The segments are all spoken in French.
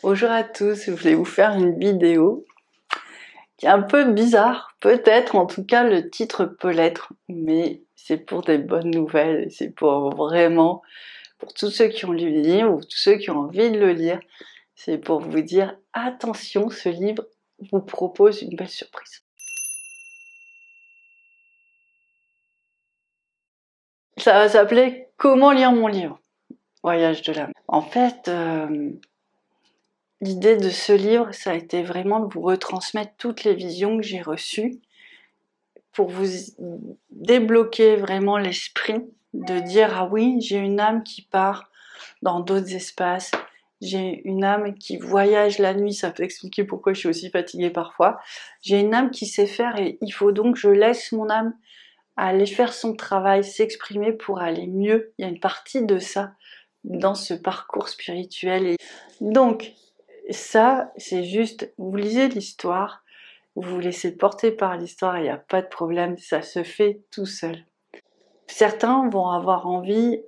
Bonjour à tous, je voulais vous faire une vidéo qui est un peu bizarre, peut-être, en tout cas le titre peut l'être, mais c'est pour des bonnes nouvelles, c'est pour vraiment, pour tous ceux qui ont lu le livre, ou tous ceux qui ont envie de le lire, c'est pour vous dire attention, ce livre vous propose une belle surprise. Ça va s'appeler « Comment lire mon livre ?» Voyage de l'âme. En fait, l'idée de ce livre, ça a été vraiment de vous retransmettre toutes les visions que j'ai reçues pour vous débloquer vraiment l'esprit, de dire « Ah oui, j'ai une âme qui part dans d'autres espaces, j'ai une âme qui voyage la nuit, ça peut expliquer pourquoi je suis aussi fatiguée parfois, j'ai une âme qui sait faire et il faut donc que je laisse mon âme aller faire son travail, s'exprimer pour aller mieux. » Il y a une partie de ça dans ce parcours spirituel. Et donc, ça, c'est juste, vous lisez l'histoire, vous vous laissez porter par l'histoire, il n'y a pas de problème, ça se fait tout seul. Certains vont avoir envie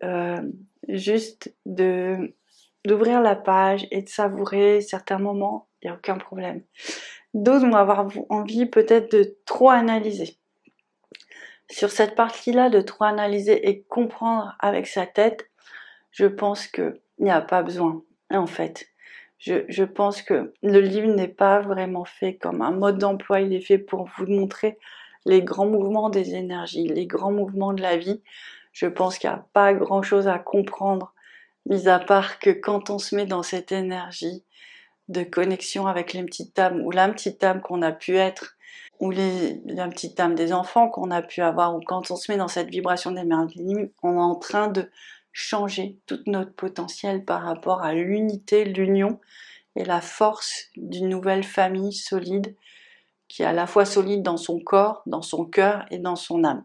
juste d'ouvrir la page et de savourer certains moments, il n'y a aucun problème. D'autres vont avoir envie peut-être de trop analyser. Sur cette partie-là, de trop analyser et comprendre avec sa tête, je pense qu'il n'y a pas besoin, en fait. Je pense que le livre n'est pas vraiment fait comme un mode d'emploi, il est fait pour vous montrer les grands mouvements des énergies, les grands mouvements de la vie. Je pense qu'il n'y a pas grand-chose à comprendre, mis à part que quand on se met dans cette énergie de connexion avec les petites âmes, ou la petite âme qu'on a pu être, ou la petite âme des enfants qu'on a pu avoir, ou quand on se met dans cette vibration d'émerveillement, on est en train de changer tout notre potentiel par rapport à l'unité, l'union et la force d'une nouvelle famille solide qui est à la fois solide dans son corps, dans son cœur et dans son âme.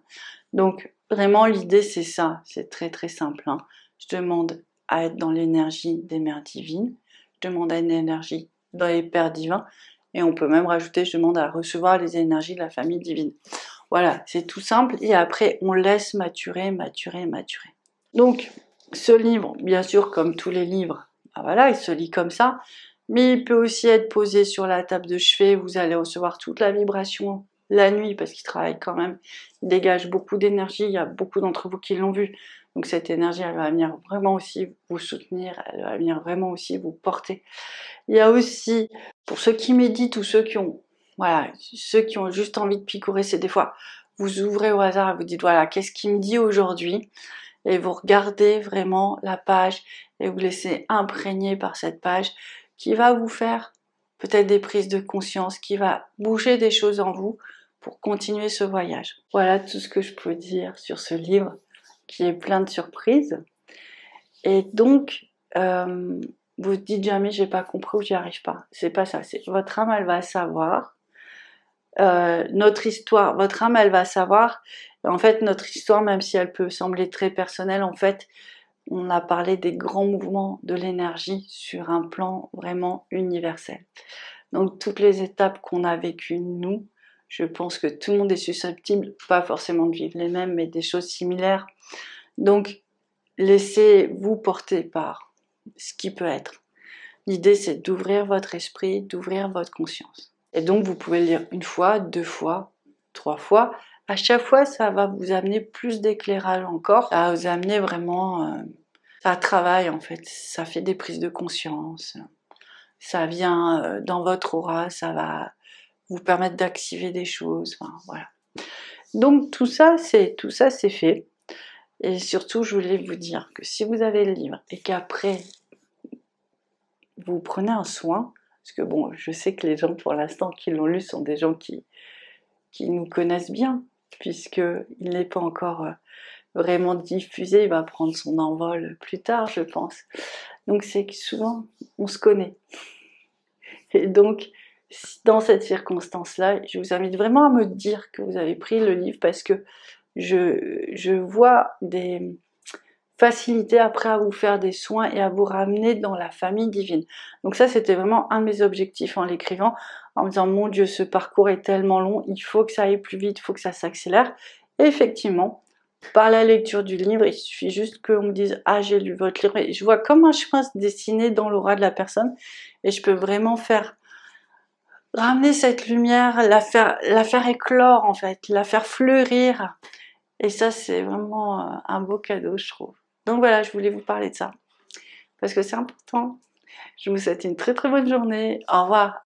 Donc vraiment l'idée c'est ça, c'est très très simple. Hein. Je demande à être dans l'énergie des mères divines, je demande à une énergie dans les pères divins et on peut même rajouter je demande à recevoir les énergies de la famille divine. Voilà, c'est tout simple et après on laisse maturer, maturer, maturer. Donc, ce livre, bien sûr, comme tous les livres, ben voilà, il se lit comme ça, mais il peut aussi être posé sur la table de chevet, vous allez recevoir toute la vibration la nuit, parce qu'il travaille quand même, il dégage beaucoup d'énergie, il y a beaucoup d'entre vous qui l'ont vu, donc cette énergie, elle va venir vraiment aussi vous soutenir, elle va venir vraiment aussi vous porter. Il y a aussi, pour ceux qui méditent ou ceux qui ont, voilà, ceux qui ont juste envie de picorer, c'est des fois, vous ouvrez au hasard et vous dites, voilà, qu'est-ce qu'il me dit aujourd'hui ? Et vous regardez vraiment la page et vous laissez imprégner par cette page qui va vous faire peut-être des prises de conscience, qui va bouger des choses en vous pour continuer ce voyage. Voilà tout ce que je peux dire sur ce livre qui est plein de surprises. Et donc, vous dites jamais j'ai pas compris ou j'y arrive pas. C'est pas ça, c'est votre âme elle va savoir. Notre histoire, votre âme elle va savoir. En fait, notre histoire, même si elle peut sembler très personnelle, en fait, on a parlé des grands mouvements de l'énergie sur un plan vraiment universel. Donc, toutes les étapes qu'on a vécues, nous, je pense que tout le monde est susceptible, pas forcément de vivre les mêmes, mais des choses similaires. Donc, laissez-vous porter par ce qui peut être. L'idée, c'est d'ouvrir votre esprit, d'ouvrir votre conscience. Et donc, vous pouvez le lire une fois, 2 fois, 3 fois. À chaque fois, ça va vous amener plus d'éclairage encore. Ça va vous amener vraiment... ça travaille en fait, ça fait des prises de conscience. Ça vient dans votre aura, ça va vous permettre d'activer des choses. Enfin, voilà. Donc tout ça, c'est fait. Et surtout, je voulais vous dire que si vous avez le livre et qu'après, vous prenez un soin, parce que bon, je sais que les gens pour l'instant qui l'ont lu sont des gens qui nous connaissent bien, puisqu'il n'est pas encore vraiment diffusé, il va prendre son envol plus tard, je pense. Donc c'est que souvent, on se connaît. Et donc, dans cette circonstance-là, je vous invite vraiment à me dire que vous avez pris le livre, parce que je vois des faciliter après à vous faire des soins et à vous ramener dans la famille divine. Donc ça, c'était vraiment un de mes objectifs en l'écrivant, en me disant, mon Dieu, ce parcours est tellement long, il faut que ça aille plus vite, il faut que ça s'accélère. Et effectivement, par la lecture du livre, il suffit juste qu'on me dise « Ah, j'ai lu votre livre » et je vois comme un chemin se dessiner dans l'aura de la personne et je peux vraiment faire ramener cette lumière, la faire éclore en fait, la faire fleurir. Et ça, c'est vraiment un beau cadeau, je trouve. Donc voilà, je voulais vous parler de ça, parce que c'est important. Je vous souhaite une très très bonne journée. Au revoir.